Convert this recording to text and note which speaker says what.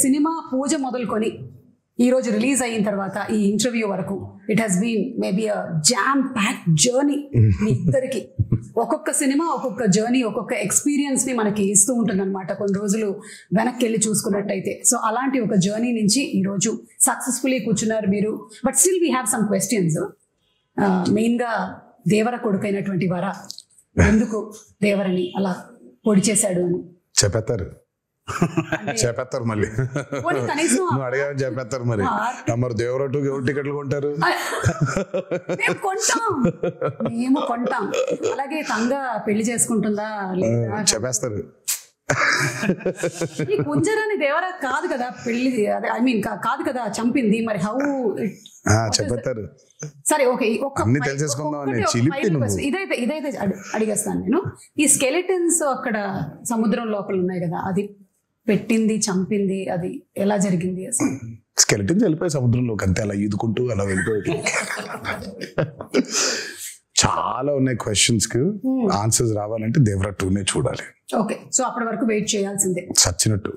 Speaker 1: Cinema పూజ మొదలుకొని ఈ రోజు రిలీజ్ అయిన తర్వాత ఈ ఇంటర్వ్యూ వరకు it has been maybe a jam packed journey మీ ఇద్దరికి. ఒక్కొక్క సినిమా ఒక్కొక్క జర్నీ, ఒక్కొక్క ఎక్స్పీరియన్స్ ని మనకి ఇస్తూ ఉంటుంది అనమాట కొన్ని రోజులు వెనక్కి వెళ్ళి చూసుకున్నట్టయితే. సో అలాంటి ఒక జర్నీ నుంచి ఈ రోజు సక్సెస్ఫుల్లీ కూర్చున్నారు మీరు. But still we have some questions. Main గా దేవర కొడుకైనటువంటి వర ఎందుకు దేవరని అలా పొడి చేశాడు అని
Speaker 2: చెప్పేస్తారు మళ్ళీ. నువ్వు అడిగావని చెప్పేస్తారు మరి. మరి దేవరటు ఎవరు టికెట్లు కొంటారు?
Speaker 1: మేము కొంటాం. అలాగే తంగ పెళ్లి చేసుకుంటుందా లేదా
Speaker 2: చెప్పేస్తారు.
Speaker 1: ఈ కుంజరాని దేవర కాదు కదా పెళ్లి, ఐ మీన్ కాదు కదా చంపింది. మరి హౌ
Speaker 2: చెప్పేస్తారు.
Speaker 1: సరే ఓకే,
Speaker 2: అన్ని తెలిసేసుకుందాం.
Speaker 1: ఇదైతే అడిగేస్తాను నేను. ఈ స్కెలిటన్స్ అక్కడ సముద్రం లోపల ఉన్నాయి కదా, అది పెట్టింది చంపింది అది ఎలా జరిగింది అసలు?
Speaker 2: స్కెలిటన్స్ వెళ్ళిపోయి సముద్రంలోకి అంతే, అలా ఈదుకుంటూ అలా వెళ్ళిపోయి. చాలా ఉన్నాయి క్వశ్చన్స్ కి ఆన్సర్స్ రావాలంటే దేవరా 2నే చూడాలి.
Speaker 1: ఓకే, సో అప్పటి వరకు వెయిట్ చేయాల్సిందే
Speaker 2: చచ్చినట్టు.